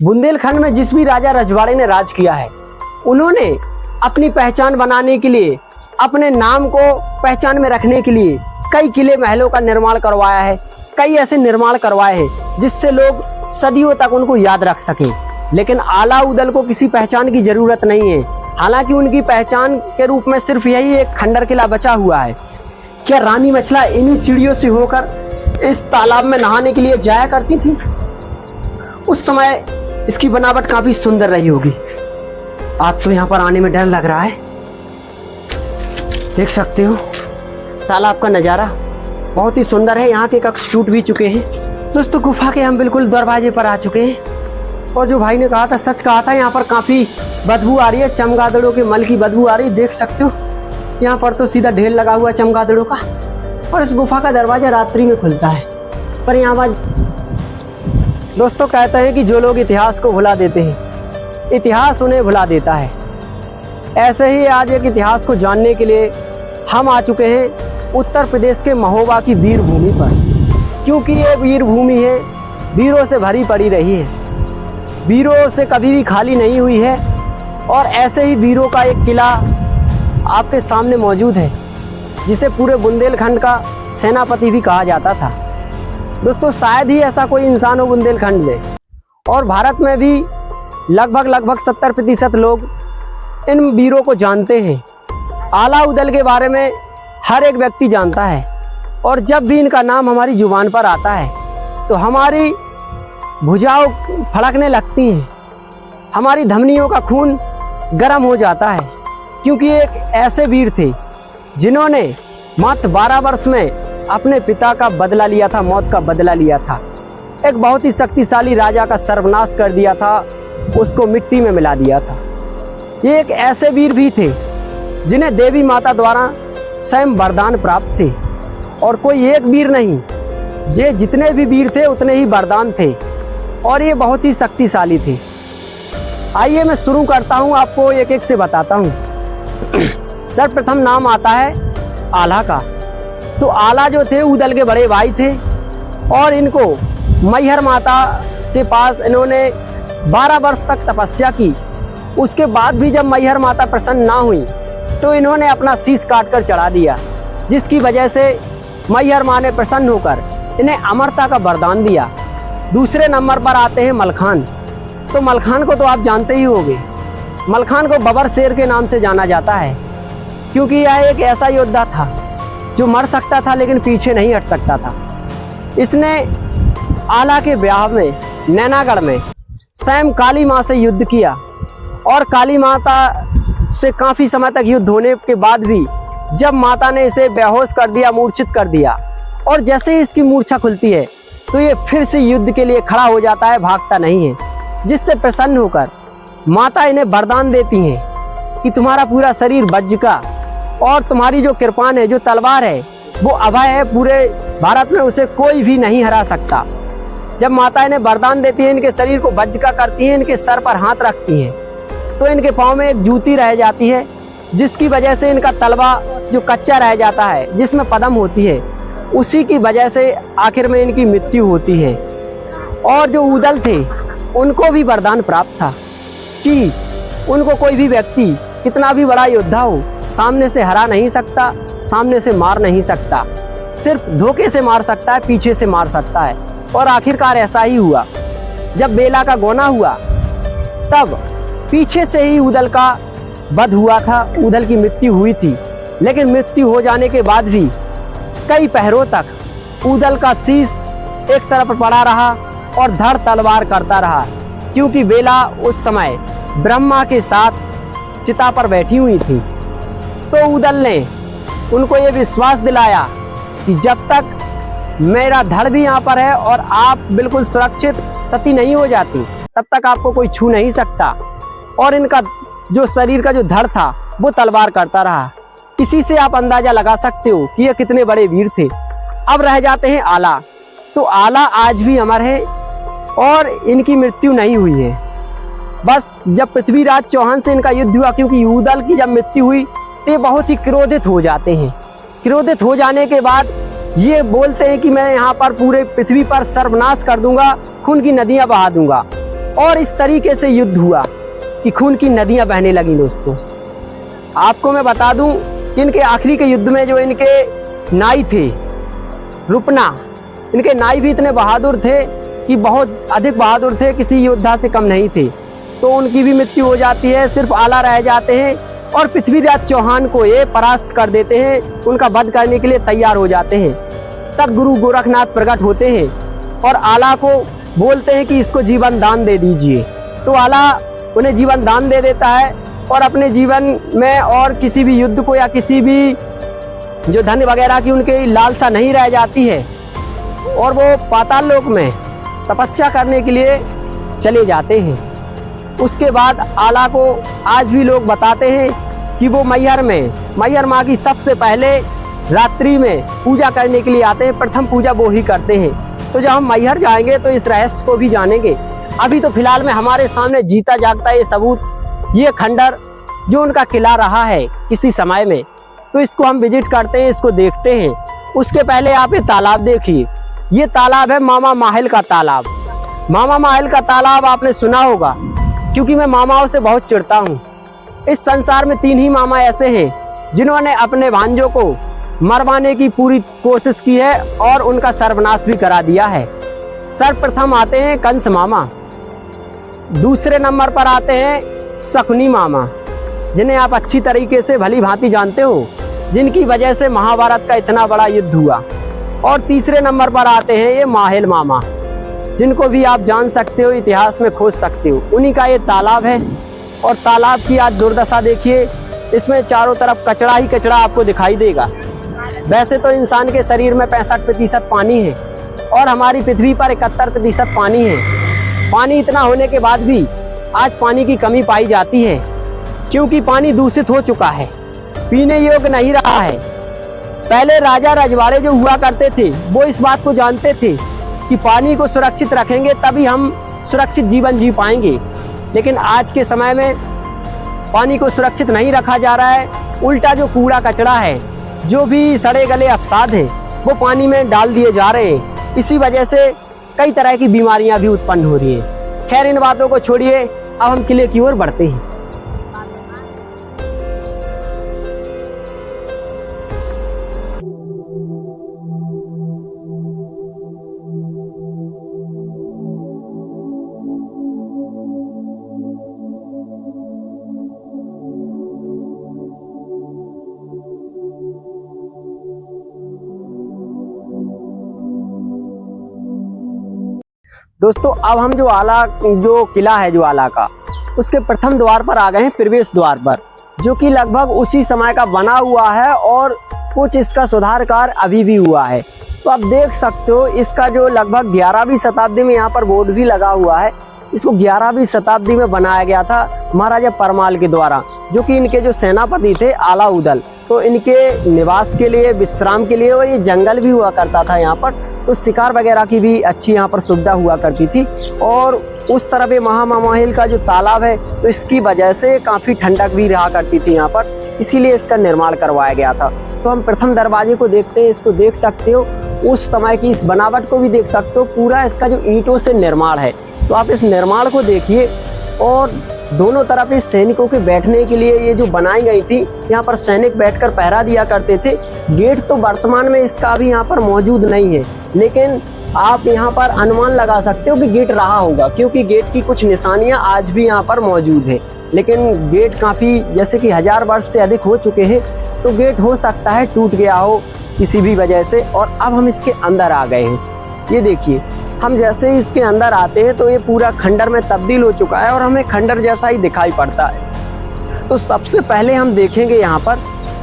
बुंदेलखंड में जिस भी राजा रजवाड़े ने राज किया है, उन्होंने अपनी पहचान बनाने के लिए, अपने नाम को पहचान में रखने के लिए कई किले महलों का निर्माण करवाया है। कई ऐसे निर्माण करवाए हैं जिससे लोग सदियों तक उनको याद रख सकें। लेकिन आला उदल को किसी पहचान की जरूरत नहीं है। हालांकि उनकी पहचान के रूप में सिर्फ यही एक खंडर किला बचा हुआ है। क्या रानी मछला इन्हीं सीढ़ियों से होकर इस तालाब में नहाने के लिए जाया करती थी? उस समय इसकी बनावट काफी सुंदर रही होगी। आज तो यहाँ पर आने में डर लग रहा है। देख सकते हो तालाब का नज़ारा बहुत ही सुंदर है। यहाँ के कक्ष टूट भी चुके हैं। दोस्तों, गुफा के हम बिल्कुल दरवाजे पर आ चुके हैं और जो भाई ने कहा था सच कहा था। यहाँ पर काफी बदबू आ रही है, चमगादड़ों के मल की बदबू आ रही है। देख सकते हो यहाँ पर तो सीधा ढेर लगा हुआ है चमगादड़ों का। और इस गुफा का दरवाजा रात्रि में खुलता है। पर यहाँ दोस्तों कहते हैं कि जो लोग इतिहास को भुला देते हैं, इतिहास उन्हें भुला देता है। ऐसे ही आज एक इतिहास को जानने के लिए हम आ चुके हैं उत्तर प्रदेश के महोबा की वीर भूमि पर। क्योंकि ये वीर भूमि है, वीरों से भरी पड़ी रही है, वीरों से कभी भी खाली नहीं हुई है। और ऐसे ही वीरों का एक किला आपके सामने मौजूद है, जिसे पूरे बुंदेलखंड का सेनापति भी कहा जाता था। दोस्तों, शायद ही ऐसा कोई इंसान हो बुंदेलखंड में और भारत में भी लगभग 70% लोग इन वीरों को जानते हैं। आला उदल के बारे में हर एक व्यक्ति जानता है। और जब भी इनका नाम हमारी जुबान पर आता है तो हमारी भुजाएं फड़कने लगती हैं, हमारी धमनियों का खून गर्म हो जाता है। क्योंकि एक ऐसे वीर थे जिन्होंने मात्र 12 वर्ष में अपने पिता का बदला लिया था, मौत का बदला लिया था। एक बहुत ही शक्तिशाली राजा का सर्वनाश कर दिया था, उसको मिट्टी में मिला दिया था। ये एक ऐसे वीर भी थे जिन्हें देवी माता द्वारा स्वयं वरदान प्राप्त थे। और कोई एक वीर नहीं, ये जितने भी वीर थे उतने ही वरदान थे और ये बहुत ही शक्तिशाली थे। आइए मैं शुरू करता हूँ, आपको एक एक से बताता हूँ। सर्वप्रथम नाम आता है आला का। तो आला जो थे उदल के बड़े भाई थे और इनको मैहर माता के पास इन्होंने 12 वर्ष तक तपस्या की। उसके बाद भी जब मैहर माता प्रसन्न ना हुई तो इन्होंने अपना शीश काट कर चढ़ा दिया, जिसकी वजह से मैहर माँ ने प्रसन्न होकर इन्हें अमरता का वरदान दिया। दूसरे नंबर पर आते हैं मलखान। तो मलखान को तो आप जानते ही होंगे। मलखान को बबर शेर के नाम से जाना जाता है, क्योंकि यह एक ऐसा योद्धा था जो मर सकता था लेकिन पीछे नहीं हट सकता था। इसने आला के ब्याह में नैनागढ़ में स्वयं काली माँ से युद्ध किया और काली माता से काफ़ी समय तक युद्ध होने के बाद भी जब माता ने इसे बेहोश कर दिया, मूर्छित कर दिया, और जैसे ही इसकी मूर्छा खुलती है तो ये फिर से युद्ध के लिए खड़ा हो जाता है, भागता नहीं है। जिससे प्रसन्न होकर माता इन्हें वरदान देती हैं कि तुम्हारा पूरा शरीर वज्र का और तुम्हारी जो कृपान है, जो तलवार है, वो अभय है। पूरे भारत में उसे कोई भी नहीं हरा सकता। जब माता इन्हें वरदान देती है, इनके शरीर को वज्र का करती है, इनके सर पर हाथ रखती हैं, तो इनके पाँव में एक जूती रह जाती है, जिसकी वजह से इनका तलवा जो कच्चा रह जाता है, जिसमें पदम होती है, उसी की वजह से आखिर में इनकी मृत्यु होती है। और जो उदल थे उनको भी वरदान प्राप्त था कि उनको कोई भी व्यक्ति कितना भी बड़ा योद्धा हो, सामने से हरा नहीं सकता, सामने से मार नहीं सकता, सिर्फ धोखे से मार सकता है, पीछे से मार सकता है। और आखिरकार ऐसा ही हुआ। जब बेला का गोना हुआ तब पीछे से ही उदल का वध हुआ था, उदल की मृत्यु हुई थी। लेकिन मृत्यु हो जाने के बाद भी कई पहरों तक उदल का शीश एक तरफ पड़ा रहा और धड़ तलवार करता रहा, क्योंकि बेला उस समय ब्रह्मा के साथ चिता पर बैठी हुई थी। तो उदल ने उनको ये विश्वास दिलाया कि जब तक मेरा धड़ भी यहाँ पर है और आप बिल्कुल सुरक्षित सती नहीं हो जाती, तब तक आपको कोई छू नहीं सकता। और इनका जो शरीर का जो धड़ था वो तलवार करता रहा। इसी से आप अंदाजा लगा सकते हो कि ये कितने बड़े वीर थे। अब रह जाते हैं आला। तो आला आज भी अमर है और इनकी मृत्यु नहीं हुई है। बस जब पृथ्वीराज चौहान से इनका युद्ध हुआ, क्योंकि उदल की जब मृत्यु हुई तो ये बहुत ही क्रोधित हो जाते हैं। क्रोधित हो जाने के बाद ये बोलते हैं कि मैं यहाँ पर पूरे पृथ्वी पर सर्वनाश कर दूंगा, खून की नदियाँ बहा दूंगा। और इस तरीके से युद्ध हुआ कि खून की नदियां बहने लगी। दोस्तों आपको मैं बता दूं कि इनके आखिरी के युद्ध में जो इनके नाई थे रुपना, इनके नाई भी इतने बहादुर थे कि बहुत अधिक बहादुर थे, किसी योद्धा से कम नहीं थे। तो उनकी भी मृत्यु हो जाती है, सिर्फ आला रह जाते हैं और पृथ्वीराज चौहान को ये परास्त कर देते हैं, उनका वध करने के लिए तैयार हो जाते हैं। तब गुरु गोरखनाथ प्रकट होते हैं और आला को बोलते हैं कि इसको जीवन दान दे दीजिए। तो आला उन्हें जीवन दान दे देता है और अपने जीवन में और किसी भी युद्ध को या किसी भी जो धन वगैरह की उनकी लालसा नहीं रह जाती है और वो पाताल लोक में तपस्या करने के लिए चले जाते हैं। उसके बाद आला को आज भी लोग बताते हैं कि वो मैहर माँ की सबसे पहले रात्रि में पूजा करने के लिए आते हैं, प्रथम पूजा वो ही करते हैं। तो जब हम मैहर जाएंगे तो इस रहस्य को भी जानेंगे। अभी तो फिलहाल में हमारे सामने जीता जागता ये सबूत, ये खंडर जो उनका किला रहा है किसी समय में, तो इसको हम विजिट करते हैं, इसको देखते हैं। उसके पहले आप ये तालाब देखिए, ये तालाब है मामा माहिल का तालाब। मामा माहिल का तालाब आपने सुना होगा, क्योंकि मैं मामाओं से बहुत चिढ़ता हूँ। इस संसार में 3 ही मामा ऐसे हैं जिन्होंने अपने भांजों को मरवाने की पूरी कोशिश की है और उनका सर्वनाश भी करा दिया है। सर्वप्रथम आते हैं कंस मामा, दूसरे नंबर पर आते हैं शकुनी मामा, जिन्हें आप अच्छी तरीके से भली भांति जानते हो, जिनकी वजह से महाभारत का इतना बड़ा युद्ध हुआ। और तीसरे नंबर पर आते हैं ये माहिल मामा, जिनको भी आप जान सकते हो, इतिहास में खोज सकते हो। उन्हीं का ये तालाब है और तालाब की आज दुर्दशा देखिए, इसमें चारों तरफ कचरा ही कचरा आपको दिखाई देगा। वैसे तो इंसान के शरीर में 65% पानी है और हमारी पृथ्वी पर 71% पानी है। पानी इतना होने के बाद भी आज पानी की कमी पाई जाती है, क्योंकि पानी दूषित हो चुका है, पीने योग्य नहीं रहा है। पहले राजा रजवाड़े जो हुआ करते थे वो इस बात को जानते थे कि पानी को सुरक्षित रखेंगे तभी हम सुरक्षित जीवन जी पाएंगे। लेकिन आज के समय में पानी को सुरक्षित नहीं रखा जा रहा है, उल्टा जो कूड़ा कचरा है, जो भी सड़े गले अवसाद हैं, वो पानी में डाल दिए जा रहे हैं। इसी वजह से कई तरह की बीमारियां भी उत्पन्न हो रही हैं। खैर इन बातों को छोड़िए, अब हम किले की ओर बढ़ते हैं। दोस्तों अब हम जो किला है जो आला का, उसके प्रथम द्वार पर आ गए हैं, प्रवेश द्वार पर, जो कि लगभग उसी समय का बना हुआ है और कुछ इसका सुधार कार्य अभी भी हुआ है। तो आप देख सकते हो इसका जो लगभग 11वीं शताब्दी में यहाँ पर बोर्ड भी लगा हुआ है। इसको 11वीं शताब्दी में बनाया गया था महाराजा परमाल के द्वारा, जो कि इनके जो सेनापति थे आला उदल, तो इनके निवास के लिए, विश्राम के लिए, और ये जंगल भी हुआ करता था यहाँ पर, तो शिकार वगैरह की भी अच्छी यहाँ पर सुविधा हुआ करती थी। और उस तरफ ये महामाहिल का जो तालाब है, तो इसकी वजह से काफ़ी ठंडक भी रहा करती थी यहाँ पर, इसीलिए इसका निर्माण करवाया गया था। तो हम प्रथम दरवाजे को देखते हैं, इसको देख सकते हो, उस समय की इस बनावट को भी देख सकते हो। पूरा इसका जो ईंटों से निर्माण है, तो आप इस निर्माण को देखिए। और दोनों तरफ इस सैनिकों के बैठने के लिए ये जो बनाई गई थी, यहाँ पर सैनिक बैठकर पहरा दिया करते थे। गेट तो वर्तमान में इसका अभी यहाँ पर मौजूद नहीं है, लेकिन आप यहाँ पर अनुमान लगा सकते हो कि गेट रहा होगा, क्योंकि गेट की कुछ निशानियाँ आज भी यहाँ पर मौजूद है। लेकिन गेट काफ़ी, जैसे कि 1000 वर्ष से अधिक हो चुके हैं, तो गेट हो सकता है टूट गया हो किसी भी वजह से। और अब हम इसके अंदर आ गए हैं। ये देखिए, हम जैसे ही इसके अंदर आते हैं तो ये पूरा खंडर में तब्दील हो चुका है और हमें खंडर जैसा ही दिखाई पड़ता है। तो सबसे पहले हम देखेंगे यहाँ पर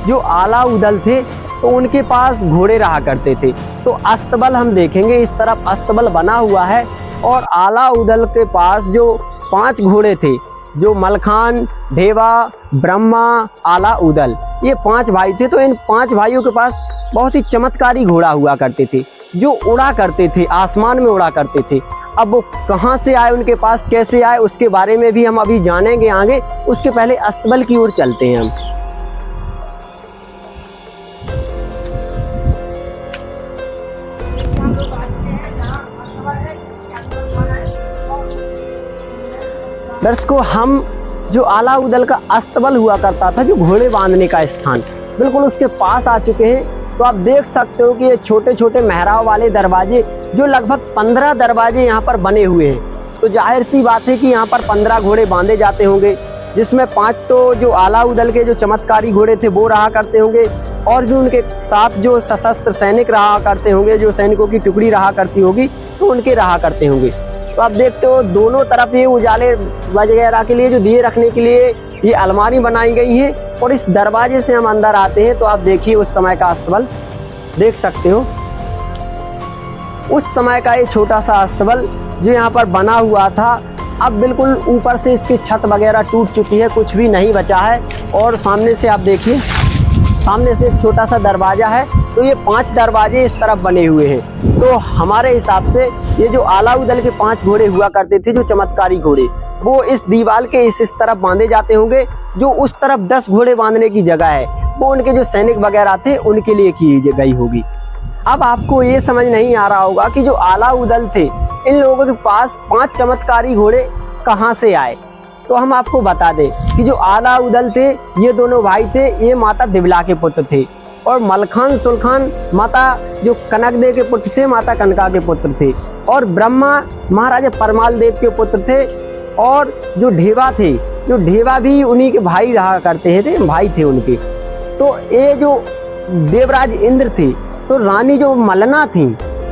जो आला उदल थे, तो उनके पास घोड़े रहा करते थे। तो अस्तबल हम देखेंगे, इस तरफ अस्तबल बना हुआ है और आला उदल के पास जो 5 घोड़े थे, जो मलखान, देवा, ब्रह्मा, आला उदल, ये 5 भाई थे। तो इन 5 भाइयों के पास बहुत ही चमत्कारी घोड़ा हुआ करते थे, जो उड़ा करते थे, आसमान में उड़ा करते थे। अब वो कहाँ से आए, उनके पास कैसे आए, उसके बारे में भी हम अभी जानेंगे आगे। उसके पहले अस्तबल की ओर चलते हैं हम। दर्शकों, हम जो आला उदल का अस्तबल हुआ करता था, जो घोड़े बांधने का स्थान, बिल्कुल उसके पास आ चुके हैं। तो आप देख सकते हो कि ये छोटे छोटे मेहराब वाले दरवाजे, जो लगभग 15 दरवाजे यहाँ पर बने हुए हैं। तो जाहिर सी बात है कि यहाँ पर 15 घोड़े बांधे जाते होंगे, जिसमें 5 तो जो आला उदल के जो चमत्कारी घोड़े थे वो रहा करते होंगे, और भी उनके साथ जो सशस्त्र सैनिक रहा करते होंगे, जो सैनिकों की टुकड़ी रहा करती होगी, तो उनके रहा करते होंगे। तो आप देखते हो दोनों तरफ ये उजाले वगैरह के लिए, जो दिए रखने के लिए ये अलमारी बनाई गई है। और इस दरवाजे से हम अंदर आते हैं तो आप देखिए उस समय का अस्तबल देख सकते हो। उस समय का ये छोटा सा अस्तबल जो यहाँ पर बना हुआ था, अब बिल्कुल ऊपर से इसकी छत वगैरह टूट चुकी है, कुछ भी नहीं बचा है। और सामने से आप देखिए, सामने से एक छोटा सा दरवाजा है। तो ये 5 दरवाजे इस तरफ बने हुए हैं। तो हमारे हिसाब से ये जो आला उदल के 5 घोड़े हुआ करते थे, जो चमत्कारी घोड़े, वो इस दीवार के इस तरफ बांधे जाते होंगे। जो उस तरफ 10 घोड़े बांधने की जगह है, वो उनके जो सैनिक वगैरह थे उनके लिए की गई होगी। अब आपको ये समझ नहीं आ रहा होगा कि जो आला उदल थे, इन लोगों के पास 5 चमत्कारी घोड़े कहाँ से आए। तो हम आपको बता दें कि जो आला उदल थे, ये दोनों भाई थे, ये माता दिवला के पुत्र थे। और मलखान सुलखान माता जो कनकदेव के पुत्र थे, माता कनका के पुत्र थे। और ब्रह्मा महाराजा परमाल देव के पुत्र थे। और जो ढेवा थे, जो ढेवा भी उन्हीं के भाई रहा करते थे, भाई थे उनके। तो ये जो देवराज इंद्र थे, तो रानी जो मलना थी,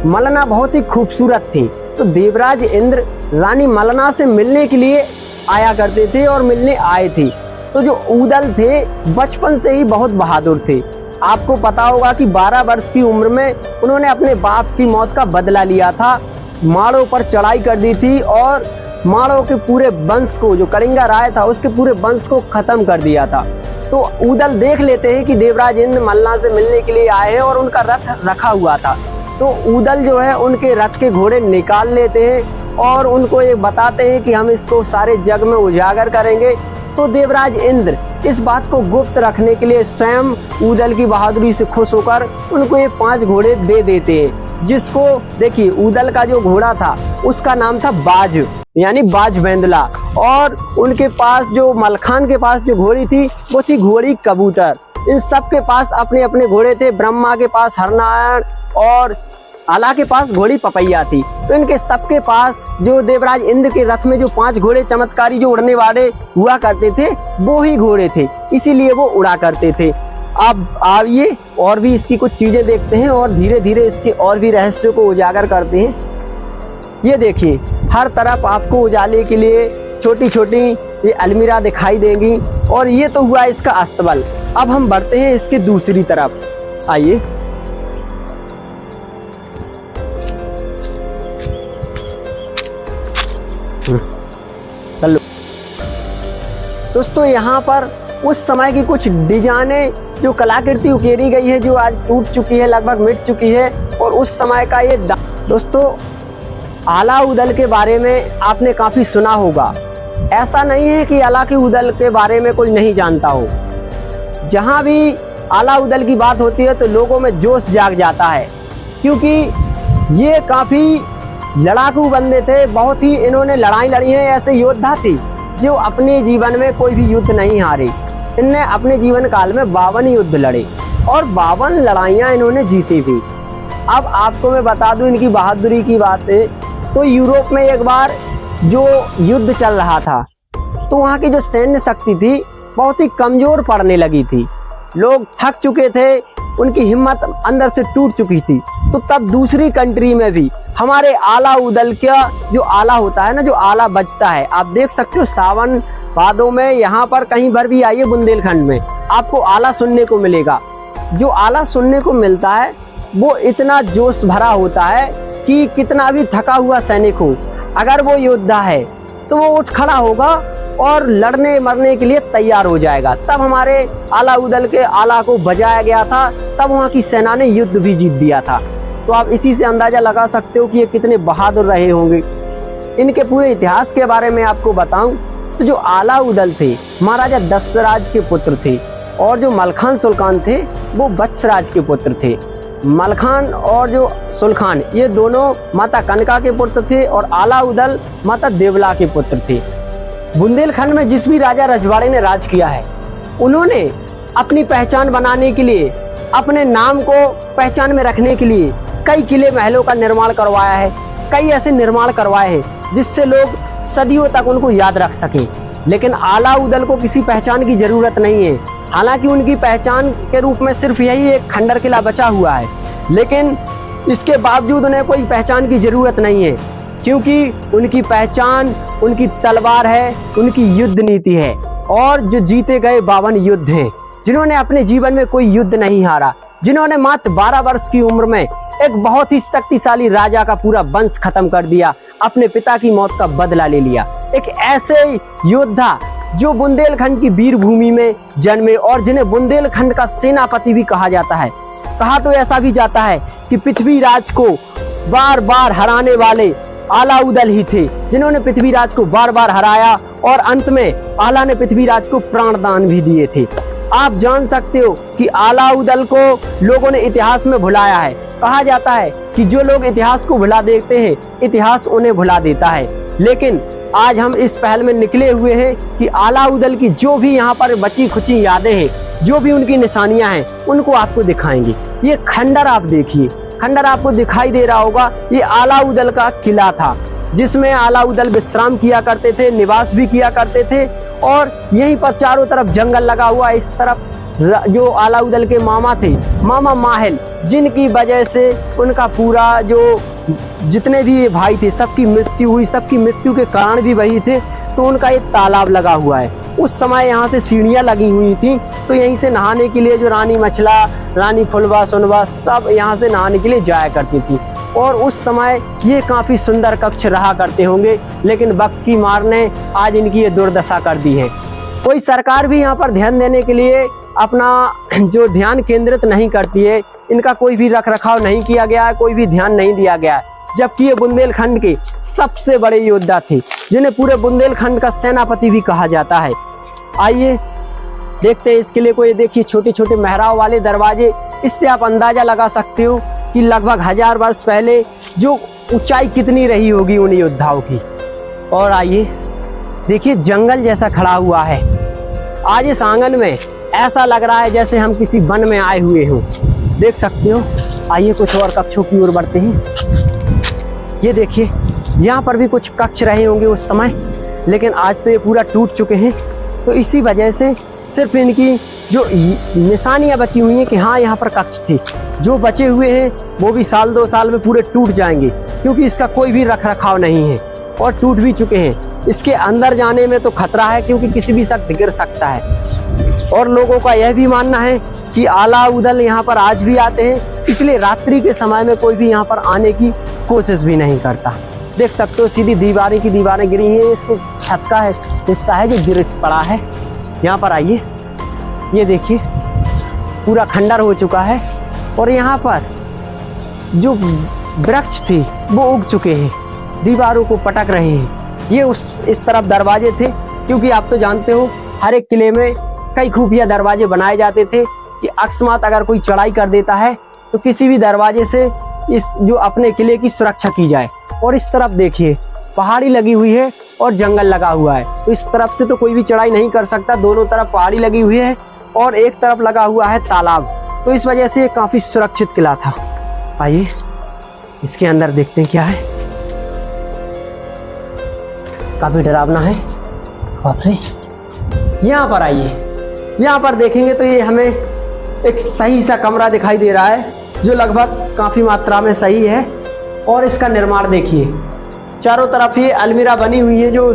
मलना बहुत ही खूबसूरत थी। तो देवराज इंद्र रानी मलना से मिलने के लिए आया करते थे और मिलने आए थे। तो जो उदल थे, बचपन से ही बहुत बहादुर थे। आपको पता होगा कि 12 वर्ष की उम्र में उन्होंने अपने बाप की मौत का बदला लिया था, माड़ों पर चढ़ाई कर दी थी और माड़ों के पूरे वंश को, जो कलिंगा राय था, उसके पूरे वंश को खत्म कर दिया था। तो उदल देख लेते हैं कि देवराज इंद्र मलना से मिलने के लिए आए हैं और उनका रथ रखा हुआ था। तो उदल जो है उनके रथ के घोड़े निकाल लेते हैं और उनको ये बताते हैं कि हम इसको सारे जग में उजागर करेंगे। तो देवराज इंद्र इस बात को गुप्त रखने के लिए स्वयं उदल की बहादुरी से खुश होकर उनको ये 5 घोड़े दे देते हैं। जिसको देखिए, उदल का जो घोड़ा था उसका नाम था बाज, यानी बाज बेंदला। और उनके पास जो मलखान के पास जो घोड़ी थी, वो थी घोड़ी कबूतर। इन सब के पास अपने अपने घोड़े थे। ब्रह्मा के पास हरनारायण और आला के पास घोड़ी पपैया थी। तो इनके सबके पास जो देवराज इंद्र के रथ में जो 5 घोड़े चमत्कारी जो उड़ने वाले हुआ करते थे, वो ही घोड़े थे, इसीलिए वो उड़ा करते थे। अब आइए और भी इसकी कुछ चीजें देखते हैं और धीरे धीरे इसके और भी रहस्यों को उजागर करते हैं। ये देखिए, हर तरफ आपको उजाले के लिए छोटी छोटी ये अलमीरा दिखाई देंगी। और ये तो हुआ इसका अस्तबल। अब हम बढ़ते हैं इसके दूसरी तरफ। आइए, दोस्तों, यहाँ पर उस समय की कुछ डिजाइनें, जो कलाकृति उकेरी गई है, जो आज टूट चुकी है, लगभग मिट चुकी है। और उस समय का ये दोस्तों, आला उदल के बारे में आपने काफी सुना होगा। ऐसा नहीं है कि आला के उदल के बारे में कोई नहीं जानता हो। जहाँ भी आला उदल की बात होती है तो लोगों में जोश जाग जाता है, क्योंकि ये काफी लड़ाकू बंदे थे। बहुत ही इन्होंने लड़ाई लड़ी है। ऐसे योद्धा थे जो अपने जीवन में कोई भी युद्ध नहीं हारे। इनने अपने जीवन काल में 52 युद्ध लड़े और 52 लड़ाइयाँ इन्होंने जीती भी। अब आपको मैं बता दूं इनकी बहादुरी की बातें। तो यूरोप में एक बार जो युद्ध चल रहा था, तो वहाँ की जो सैन्य शक्ति थी बहुत ही कमजोर पड़ने लगी थी। लोग थक चुके थे, उनकी हिम्मत अंदर से टूट चुकी थी। तो तब दूसरी कंट्री में भी हमारे आला उदल का जो आला होता है ना, जो आला बजता है, आप देख सकते हो सावन भादों में यहाँ पर कहीं पर भी आइए बुंदेलखंड में, आपको आला सुनने को मिलेगा। जो आला सुनने को मिलता है वो इतना जोश भरा होता है कि कितना भी थका हुआ सैनिक हो, अगर वो योद्धा है तो वो उठ खड़ा होगा और लड़ने मरने के लिए तैयार हो जाएगा। तब हमारे आला उदल के आला को बजाया गया था, तब वहाँ की सेना ने युद्ध भी जीत दिया था। तो आप इसी से अंदाजा लगा सकते हो कि ये कितने बहादुर रहे होंगे। इनके पूरे इतिहास के बारे में आपको बताऊं तो जो आला उदल थे महाराजा दशराज के पुत्र थे, और जो मलखान सुल्तान थे वो वत्सराज के पुत्र थे। मलखान और जो सुल्तान ये दोनों माता कनका के पुत्र थे और आला उदल माता देवला के पुत्र थे। बुंदेलखंड में जिस भी राजा रजवाड़े ने राज किया है, उन्होंने अपनी पहचान बनाने के लिए, अपने नाम को पहचान में रखने के लिए कई किले महलों का निर्माण करवाया है, कई ऐसे निर्माण करवाए हैं जिससे लोग सदियों तक उनको याद रख सकें। लेकिन अलाउद्दीन को किसी पहचान की जरूरत नहीं है। हालांकि उनकी पहचान के रूप में सिर्फ यही एक खंडर किला बचा हुआ है, लेकिन इसके बावजूद उन्हें कोई पहचान की जरूरत नहीं है, क्योंकि उनकी पहचान उनकी तलवार है, उनकी युद्ध नीति है, और जो जीते गए 52 युद्ध हैं, जिन्होंने अपने जीवन में कोई युद्ध नहीं हारा, जिन्होंने मात्र 12 वर्ष की उम्र में एक बहुत ही शक्तिशाली राजा का पूरा वंश खत्म कर दिया, अपने पिता की मौत का बदला ले लिया। एक ऐसे योद्धा जो बुंदेलखंड की वीर भूमि में जन्मे और जिन्हें बुंदेलखंड का सेनापति भी कहा जाता है। कहा तो ऐसा भी जाता है कि पृथ्वीराज को बार बार हराने वाले अलाउद्दीन ही थे, जिन्होंने पृथ्वीराज को बार बार हराया और अंत में आला ने पृथ्वीराज को प्राणदान भी दिए थे। आप जान सकते हो कि अलाउद्दीन को लोगों ने इतिहास में भुलाया है। कहा जाता है कि जो लोग इतिहास को भुला देते हैं, इतिहास उन्हें भुला देता है। लेकिन आज हम इस पहल में निकले हुए हैं कि अलाउद्दीन की जो भी यहाँ पर बची खुची यादें हैं, जो भी उनकी निशानियां हैं, उनको आपको दिखाएंगे। ये खंडर आप देखिए, खंडर आपको दिखाई दे रहा होगा, ये अलाउद्दीन का किला था, जिसमें अलाउद्दीन विश्राम किया करते थे, निवास भी किया करते थे। और यहीं पर चारों तरफ जंगल लगा हुआ है। इस तरफ जो अलाउद्दीन के मामा थे, मामा माहिल, जिनकी वजह से उनका पूरा जो जितने भी ये भाई थे सबकी मृत्यु हुई, सबकी मृत्यु के कारण भी वही थे। तो उनका एक तालाब लगा हुआ है। उस समय यहाँ से सीढ़ियाँ लगी हुई थी, तो यहीं से नहाने के लिए जो रानी मछला, रानी फुलवा, सुनवा सब यहाँ से नहाने के लिए जाया करती थी। और उस समय ये काफी सुंदर कक्ष रहा करते होंगे, लेकिन वक्त की मार ने आज इनकी ये दुर्दशा कर दी है। कोई सरकार भी यहाँ पर ध्यान देने के लिए अपना जो ध्यान केंद्रित नहीं करती है, इनका कोई भी रख रखाव नहीं किया गया है, कोई भी ध्यान नहीं दिया गया है। जबकि ये बुंदेलखंड के सबसे बड़े योद्धा थे, जिन्हें पूरे बुंदेलखंड का सेनापति भी कहा जाता है। आइए देखते हैं इस किले को। ये देखिए छोटे छोटे मेहराब वाले दरवाजे, इससे आप अंदाजा लगा सकते हो कि लगभग 1000 वर्ष पहले जो ऊंचाई कितनी रही होगी उन योद्धाओं की। और आइए देखिए जंगल जैसा खड़ा हुआ है। आज इस आंगन में ऐसा लग रहा है जैसे हम किसी वन में आए हुए हों, देख सकते हो। आइए कुछ और कक्षों की ओर बढ़ते हैं। ये देखिए यहाँ पर भी कुछ कक्ष रहे होंगे उस समय, लेकिन आज तो ये पूरा टूट चुके हैं। तो इसी वजह से सिर्फ इनकी जो निशानियाँ बची हुई हैं कि हाँ यहाँ पर कक्ष थे, जो बचे हुए हैं वो भी साल 2 साल में पूरे टूट जाएंगे, क्योंकि इसका कोई भी रख रखाव नहीं है और टूट भी चुके हैं। इसके अंदर जाने में तो खतरा है, क्योंकि किसी भी वक्त गिर सकता है। और लोगों का यह भी मानना है कि अलाउद्दीन यहाँ पर आज भी आते हैं, इसलिए रात्रि के समय में कोई भी यहाँ पर आने की कोशिश भी नहीं करता। देख सकते हो सीधी दीवारें की दीवारें गिरी हैं, इसके छत का हिस्सा है जो गिर पड़ा है। यहाँ पर आइए, ये देखिए पूरा खंडर हो चुका है और यहाँ पर जो वृक्ष थे वो उग चुके हैं, दीवारों को पटक रहे हैं। ये इस तरफ दरवाजे थे, क्योंकि आप तो जानते हो हर एक किले में कई खुफिया दरवाजे बनाए जाते थे कि अकस्मात अगर कोई चढ़ाई कर देता है तो किसी भी दरवाजे से इस जो अपने किले की सुरक्षा की जाए। और इस तरफ देखिए पहाड़ी लगी हुई है और जंगल लगा हुआ है, तो इस तरफ से तो कोई भी चढ़ाई नहीं कर सकता। दोनों तरफ पहाड़ी लगी हुई है और एक तरफ लगा हुआ है तालाब, तो इस वजह से ये काफी सुरक्षित किला था। आइए इसके अंदर देखते हैं क्या है। काफी डरावना है, बाप रे। यहाँ पर आइए, यहाँ पर देखेंगे तो ये हमें एक सही सा कमरा दिखाई दे रहा है, जो लगभग काफी मात्रा में सही है। और इसका निर्माण देखिए, चारों तरफ ये अलमीरा बनी हुई है जो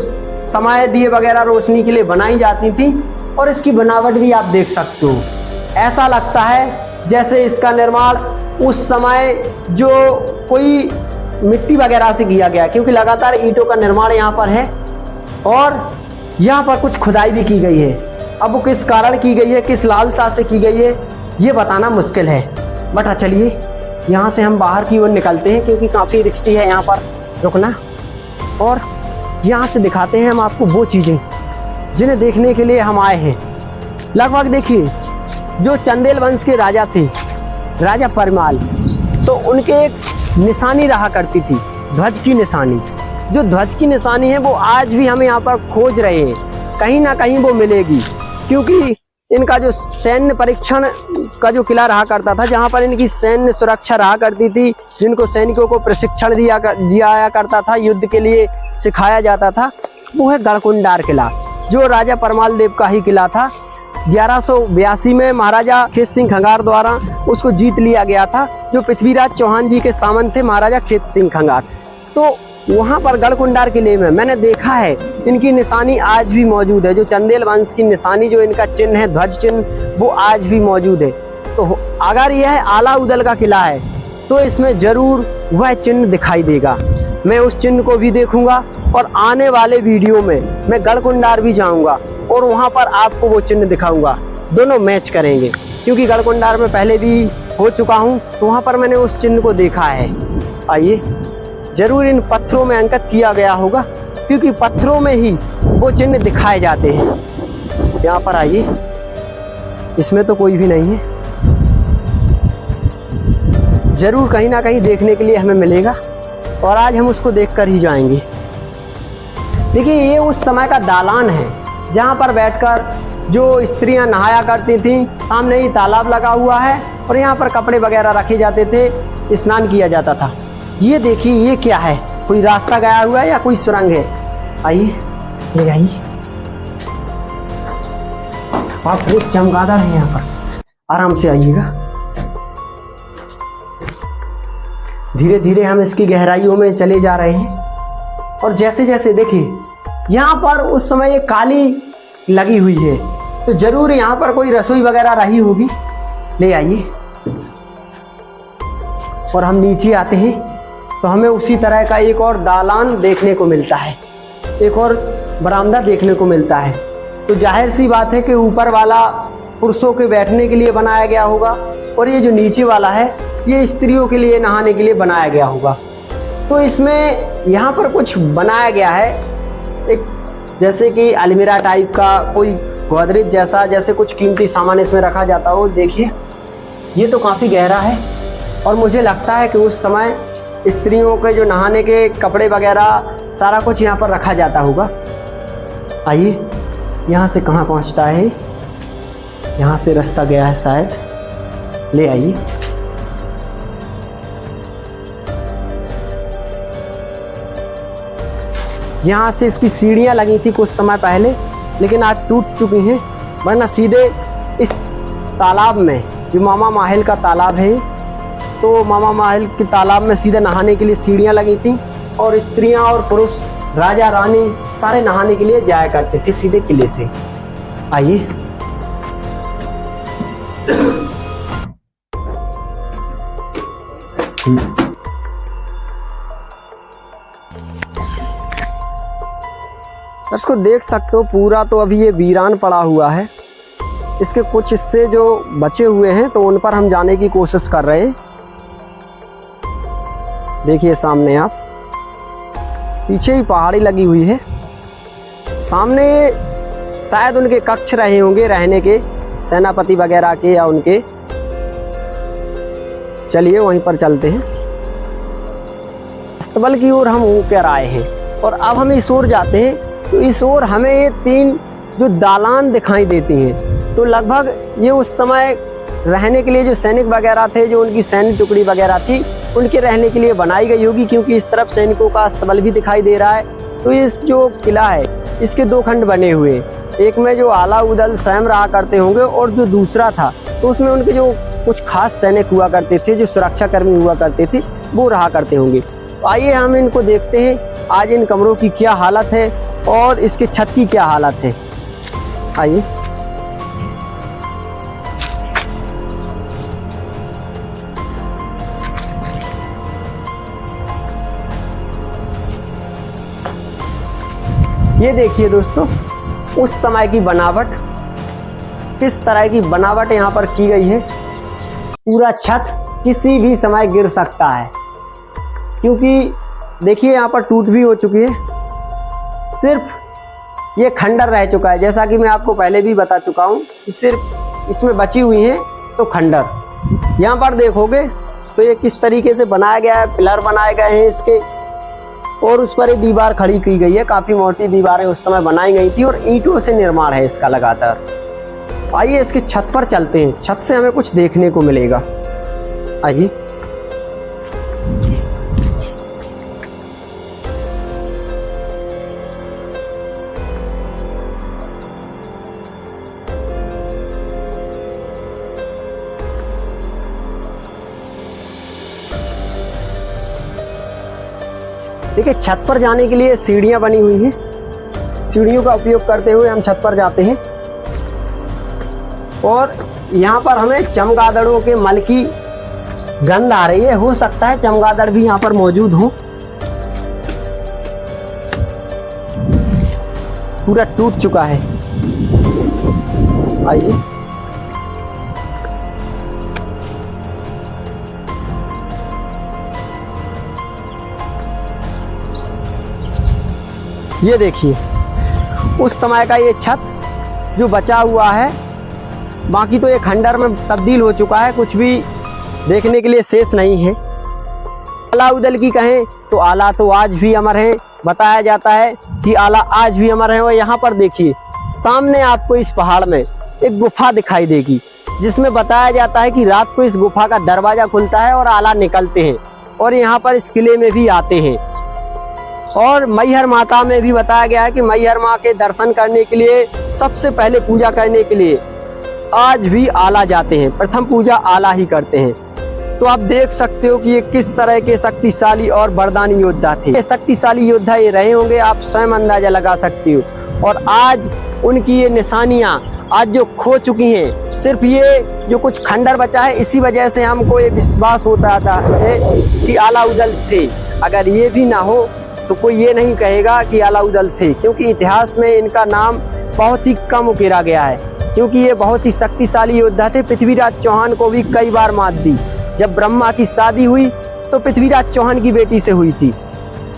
समय दिए वगैरह रोशनी के लिए बनाई जाती थी। और इसकी बनावट भी आप देख सकते हो, ऐसा लगता है जैसे इसका निर्माण उस समय जो कोई मिट्टी वगैरह से किया गया, क्योंकि लगातार ईंटों का निर्माण यहाँ पर है और यहाँ पर कुछ खुदाई भी की गई है। अब वो किस कारण की गई है, किस लालसा से की गई है, ये बताना मुश्किल है। बट चलिए यहाँ से हम बाहर की ओर निकलते हैं, क्योंकि काफ़ी रिक्सी है यहाँ पर रुकना। और यहाँ से दिखाते हैं हम आपको वो चीज़ें जिन्हें देखने के लिए हम आए हैं। लगभग देखिए जो चंदेल वंश के राजा थे, राजा परमाल, तो उनके एक निशानी रहा करती थी, ध्वज की निशानी। जो ध्वज की निशानी है वो आज भी हम यहाँ पर खोज रहे हैं, कहीं ना कहीं वो मिलेगी। क्योंकि इनका जो सैन्य परीक्षण का जो किला रहा करता था, जहाँ पर इनकी सैन्य सुरक्षा रहा करती थी, जिनको सैनिकों को प्रशिक्षण दिया करता था, युद्ध के लिए सिखाया जाता था, वो है गढ़कुंडार किला, जो राजा परमाल देव का ही किला था। 1182 में महाराजा खेत सिंह खंगार द्वारा उसको जीत लिया गया था, जो पृथ्वीराज चौहान जी के सामंत थे महाराजा खेत सिंह खंगार। तो वहाँ पर गढ़कुंडार किले में मैंने देखा है इनकी निशानी आज भी मौजूद है, जो चंदेल वंश की निशानी, जो इनका चिन्ह है ध्वज चिन्ह, वो आज भी मौजूद है। तो अगर यह आला उदल का किला है तो इसमें जरूर वह चिन्ह दिखाई देगा। मैं उस चिन्ह को भी देखूंगा और आने वाले वीडियो में मैं गढ़कुंडार भी जाऊंगा और वहां पर आपको वो चिन्ह दिखाऊंगा, दोनों मैच करेंगे। क्योंकि गढ़कुंडार में पहले भी हो चुका हूं, तो वहां पर मैंने उस चिन्ह को देखा है। आइए, जरूर इन पत्थरों में अंकित किया गया होगा, क्योंकि पत्थरों में ही वो चिन्ह दिखाए जाते हैं। यहाँ पर आइए, इसमें तो कोई भी नहीं है, जरूर कहीं ना कहीं देखने के लिए हमें मिलेगा और आज हम उसको देखकर ही जाएंगे। देखिए, ये उस समय का दालान है जहाँ पर बैठकर जो स्त्रियां नहाया करती थीं। सामने ही तालाब लगा हुआ है और यहाँ पर कपड़े वगैरह रखे जाते थे, स्नान किया जाता था। ये देखिए, ये क्या है, कोई रास्ता गया हुआ है या कोई सुरंग है? आइए, ले आइए। आप बहुत चमगादड़ है यहाँ पर, आराम से आइएगा। धीरे धीरे हम इसकी गहराइयों में चले जा रहे हैं और जैसे जैसे देखिए, यहाँ पर उस समय ये काली लगी हुई है, तो जरूर यहाँ पर कोई रसोई वगैरह रही होगी। ले आइए। और हम नीचे आते हैं तो हमें उसी तरह का एक और दालान देखने को मिलता है, एक और बरामदा देखने को मिलता है। तो जाहिर सी बात है कि ऊपर वाला पुरुषों के बैठने के लिए बनाया गया होगा और ये जो नीचे वाला है ये स्त्रियों के लिए नहाने के लिए बनाया गया होगा। तो इसमें यहाँ पर कुछ बनाया गया है, एक जैसे कि अलमीरा टाइप का, कोई गोदरेज जैसा, जैसे कुछ कीमती सामान इसमें रखा जाता हो। देखिए, ये तो काफ़ी गहरा है और मुझे लगता है कि उस समय स्त्रियों के जो नहाने के कपड़े वगैरह सारा कुछ यहाँ पर रखा जाता होगा। आइए, यहाँ से कहाँ पहुँचता है? यहाँ से रास्ता गया है शायद। ले आइए। यहाँ से इसकी सीढ़ियाँ लगी थी कुछ समय पहले, लेकिन आज टूट चुकी हैं, वरना सीधे इस तालाब में, जो मामा माहिल का तालाब है, तो मामा माहिल के तालाब में सीधे नहाने के लिए सीढ़ियाँ लगी थी और स्त्रियाँ और पुरुष, राजा रानी सारे नहाने के लिए जाया करते थे सीधे किले से। आइए। इसको देख सकते हो, पूरा तो अभी ये वीरान पड़ा हुआ है। इसके कुछ हिस्से जो बचे हुए हैं तो उन पर हम जाने की कोशिश कर रहे हैं। देखिए सामने आप, पीछे ही पहाड़ी लगी हुई है, सामने शायद उनके कक्ष रहे होंगे रहने के, सेनापति वगैरह के या उनके। चलिए वहीं पर चलते हैं। अस्तबल की ओर हम होकर आए हैं और अब हम इस ओर जाते हैं तो इस ओर हमें ये 3 जो दालान दिखाई देती हैं। तो लगभग ये उस समय रहने के लिए जो सैनिक वगैरह थे, जो उनकी सैन्य टुकड़ी वगैरह थी, उनके रहने के लिए बनाई गई होगी, क्योंकि इस तरफ सैनिकों का अस्तबल भी दिखाई दे रहा है। तो इस जो किला है इसके 2 खंड बने हुए, एक में जो आला उदल स्वयं रहा करते होंगे और जो दूसरा था तो उसमें उनके जो कुछ खास सैनिक हुआ करते थे, जो सुरक्षा कर्मी हुआ करते थे, वो रहा करते होंगे। तो आइए हम इनको देखते हैं, आज इन कमरों की क्या हालत है और इसके छत की क्या हालत है। आइए। ये देखिए दोस्तों, उस समय की बनावट, किस तरह की बनावट यहाँ पर की गई है। पूरा छत किसी भी समय गिर सकता है, क्योंकि देखिए यहाँ पर टूट भी हो चुकी है, सिर्फ ये खंडर रह चुका है। जैसा कि मैं आपको पहले भी बता चुका हूँ, सिर्फ इसमें बची हुई हैं तो खंडर। यहाँ पर देखोगे तो ये किस तरीके से बनाया गया है, पिलर बनाए गए हैं इसके, और उस पर ये दीवार खड़ी की गई है। काफी मोटी दीवारें उस समय बनाई गई थी और ईंटों से निर्माण है इसका लगातार। आइए इसकी छत पर चलते हैं, छत से हमें कुछ देखने को मिलेगा। आइए। देखिए छत पर जाने के लिए सीढ़ियां बनी हुई हैं। सीढ़ियों का उपयोग करते हुए हम छत पर जाते हैं और यहाँ पर हमें चमगादड़ों के मल की गंध आ रही है। हो सकता है चमगादड़ भी यहाँ पर मौजूद हो। पूरा टूट चुका है। आइए। ये देखिए उस समय का ये छत जो बचा हुआ है, बाकी तो ये खंडर में तब्दील हो चुका है, कुछ भी देखने के लिए शेष नहीं है। आला उदल की कहें तो आला तो आज भी अमर है। बताया जाता है कि आला आज भी अमर है। और यहाँ पर देखिए सामने आपको इस पहाड़ में एक गुफा दिखाई देगी, जिसमें बताया जाता है कि रात को इस गुफा का दरवाजा खुलता है और आला निकलते हैं और यहाँ पर इस किले में भी आते हैं। और मैहर माता में भी बताया गया है कि मैहर माँ के दर्शन करने के लिए, सबसे पहले पूजा करने के लिए आज भी आला जाते हैं। प्रथम पूजा आला ही करते हैं। तो आप देख सकते हो कि ये किस तरह के शक्तिशाली और वरदानी योद्धा थे। ये शक्तिशाली योद्धा ये रहे होंगे, आप स्वयं अंदाजा लगा सकते हो। और आज उनकी ये निशानियां आज जो खो चुकी हैं, सिर्फ ये जो कुछ खंडर बचा है, इसी वजह से हमको ये विश्वास होता था कि आला उदल थे। अगर ये भी ना हो तो कोई ये नहीं कहेगा कि आला उदल थे, क्योंकि इतिहास में इनका नाम बहुत ही कम उकेरा गया है, क्योंकि ये बहुत ही शक्तिशाली योद्धा थे। पृथ्वीराज चौहान को भी कई बार मात दी। जब ब्रह्मा की शादी हुई तो पृथ्वीराज चौहान की बेटी से हुई थी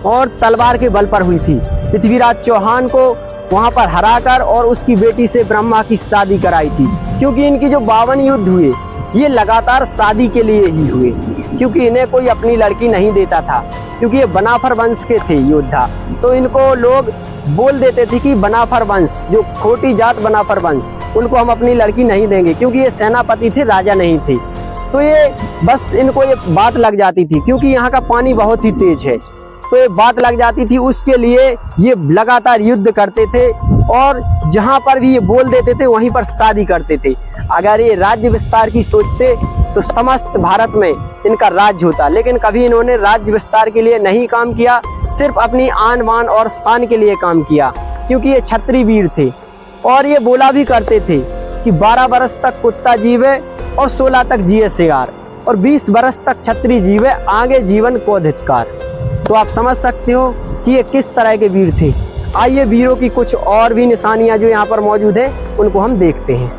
और तलवार के बल पर हुई थी। पृथ्वीराज चौहान को वहां पर हराकर और उसकी बेटी से ब्रह्मा की शादी कराई थी, क्योंकि इनकी जो 52 युद्ध हुए ये लगातार शादी के लिए ही हुए, क्योंकि इन्हें कोई अपनी लड़की नहीं देता था, क्योंकि ये बनाफर वंश के थे योद्धा। तो इनको लोग बोल देते थे कि बनाफर वंश, जो खोटी जात बनाफर वंश, उनको हम अपनी लड़की नहीं देंगे, क्योंकि ये सेनापति थे, राजा नहीं थे। तो ये बस इनको ये बात लग जाती थी, क्योंकि यहाँ का पानी बहुत ही तेज है, तो ये बात लग जाती थी। उसके लिए ये लगातार युद्ध करते थे और जहाँ पर भी ये बोल देते थे वहीं पर शादी करते थे। अगर ये राज्य विस्तार की सोचते तो समस्त भारत में इनका राज्य होता, लेकिन कभी इन्होंने राज्य विस्तार के लिए नहीं काम किया, सिर्फ अपनी आन बान और शान के लिए काम किया, क्योंकि ये क्षत्रिय वीर थे। और ये बोला भी करते थे कि 12 बरस तक कुत्ता जीवे और 16 तक जिए शिकार, और 20 बरस तक क्षत्रिय जीवे, आगे जीवन को धिक्कार। तो आप समझ सकते हो कि ये किस तरह के वीर थे। आइए वीरों की कुछ और भी निशानियां जो यहाँ पर मौजूद है उनको हम देखते हैं।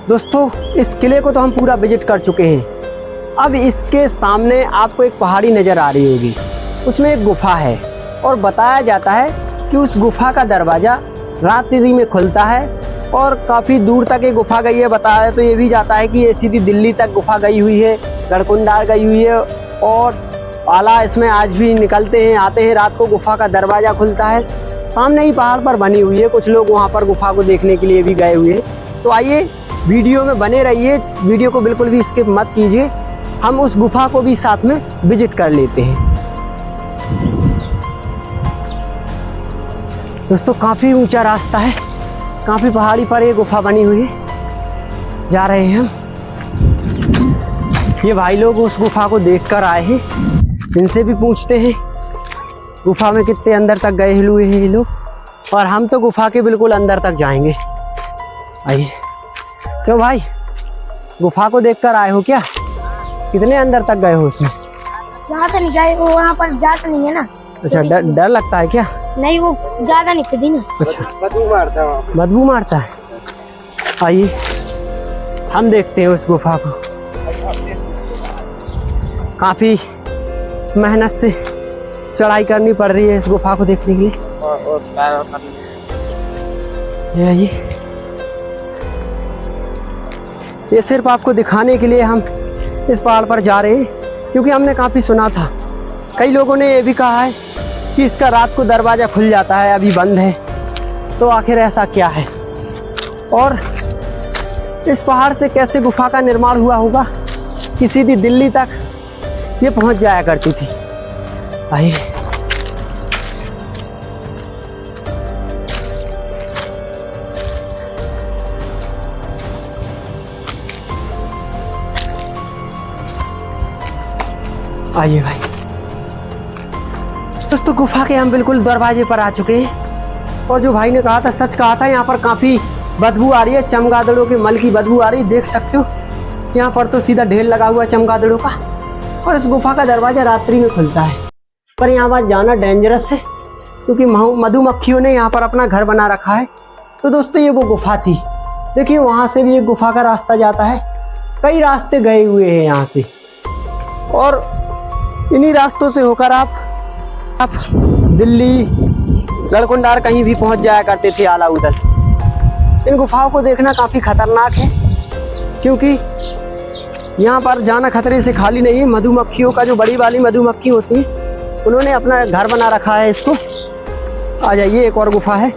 दोस्तों इस किले को तो हम पूरा विजिट कर चुके हैं। अब इसके सामने आपको एक पहाड़ी नज़र आ रही होगी, उसमें एक गुफा है और बताया जाता है कि उस गुफा का दरवाज़ा रात्रि में खुलता है और काफ़ी दूर तक ये गुफा गई है। बताया तो ये भी जाता है कि ये सीधी दिल्ली तक गुफा गई हुई है, गढ़कुंडार गई हुई है, और आला इसमें आज भी निकलते हैं, आते हैं। रात को गुफा का दरवाज़ा खुलता है, सामने ही पहाड़ पर बनी हुई है। कुछ लोग वहाँ पर गुफा को देखने के लिए भी गए हुए हैं। तो आइए वीडियो में बने रहिए, वीडियो को बिल्कुल भी स्किप मत कीजिए। हम उस गुफा को भी साथ में विजिट कर लेते हैं। दोस्तों काफ़ी ऊंचा रास्ता है, काफ़ी पहाड़ी पर ये गुफा बनी हुई है। जा रहे हैं हम। ये भाई लोग उस गुफा को देखकर आए हैं, इनसे भी पूछते हैं गुफा में कितने अंदर तक गए हुए हैं ये लोग, और हम तो गुफा के बिल्कुल अंदर तक जाएंगे। आइए। क्यों भाई, गुफा को देखकर आए हो क्या? कितने अंदर तक गए हो उसमें? यहाँ से नहीं गए, वो वहाँ पर जाता नहीं है ना। अच्छा, डर लगता है क्या? नहीं, वो ज्यादा नहीं खुदी ना। अच्छा, बदबू मारता है। बदबू मारता है। आइए हम देखते हैं उस गुफा को। काफी मेहनत से चढ़ाई करनी पड़ रही है इस गुफा को देखने के लिए। ये सिर्फ आपको दिखाने के लिए हम इस पहाड़ पर जा रहे हैं, क्योंकि हमने काफ़ी सुना था। कई लोगों ने ये भी कहा है कि इसका रात को दरवाज़ा खुल जाता है, अभी बंद है। तो आखिर ऐसा क्या है और इस पहाड़ से कैसे गुफा का निर्माण हुआ होगा कि सीधी दिल्ली तक ये पहुंच जाया करती थी। भाई आइए भाई दोस्तों, गुफा के हम बिल्कुल दरवाजे पर आ चुके हैं और जो भाई ने कहा था सच कहा था। यहाँ पर काफ़ी बदबू आ रही है, चमगादड़ों के मल की बदबू आ रही है, देख सकते हो। यहाँ पर तो सीधा ढेर लगा हुआ है चमगादड़ों का। और इस गुफा का दरवाजा रात्रि में खुलता है, पर यहाँ पर जाना डेंजरस है क्योंकि मधुमक्खियों ने यहाँ पर अपना घर बना रखा है। तो दोस्तों ये वो गुफा थी, देखिए वहाँ से भी एक गुफा का रास्ता जाता है। कई रास्ते गए हुए हैं यहाँ से और इन्हीं रास्तों से होकर आप दिल्ली, लड़कुंडार कहीं भी पहुंच जाया करते थे आला उदल। इन गुफाओं को देखना काफ़ी खतरनाक है क्योंकि यहाँ पर जाना खतरे से खाली नहीं है। मधुमक्खियों का जो बड़ी वाली मधुमक्खी होती है, उन्होंने अपना घर बना रखा है इसको। आ जाइए, एक और गुफा है।